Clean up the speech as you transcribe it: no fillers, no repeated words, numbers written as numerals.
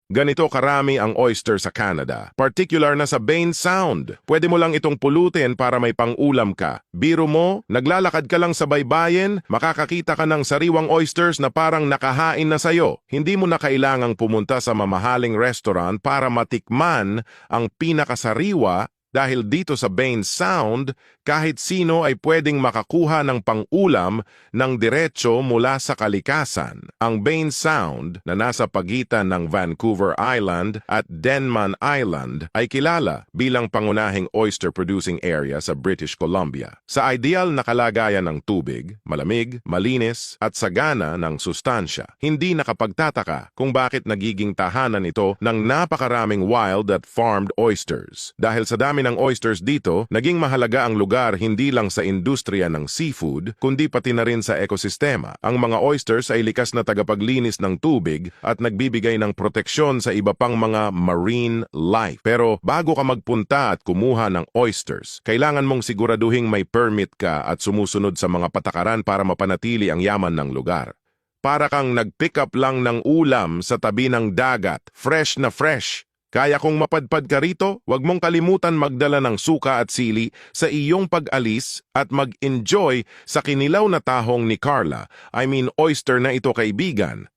Ganito karami ang oyster sa Canada, particular na sa Baines Sound. Pwede mo lang itong pulutin para may pang-ulam ka. Biro mo, naglalakad ka lang sa baybayin, makakakita ka ng sariwang oysters na parang nakahain na sayo. Hindi mo na kailangang pumunta sa mamahaling restaurant para matikman ang pinakasariwa dahil dito sa Baines Sound, kahit sino ay pwedeng makakuha ng pang-ulam ng diretso mula sa kalikasan. Ang Baines Sound na nasa pagitan ng Vancouver Island at Denman Island ay kilala bilang pangunahing oyster-producing area sa British Columbia. Sa ideal na kalagayan ng tubig, malamig, malinis at sagana ng sustansya, hindi nakapagtataka kung bakit nagiging tahanan ito ng napakaraming wild at farmed oysters. Dahil sa dami ng oysters dito, naging mahalaga ang lugar hindi lang sa industriya ng seafood, kundi pati na rin sa ekosistema. Ang mga oysters ay likas na tagapaglinis ng tubig at nagbibigay ng proteksyon sa iba pang mga marine life. Pero bago ka magpunta at kumuha ng oysters, kailangan mong siguraduhing may permit ka at sumusunod sa mga patakaran para mapanatili ang yaman ng lugar. Para kang nag-pick up lang ng ulam sa tabi ng dagat, fresh na fresh. Kaya kung mapadpad ka rito, huwag mong kalimutan magdala ng suka at sili sa iyong pag-alis at mag-enjoy sa kinilaw na tahong ni Carla. I mean oyster na ito, kaibigan.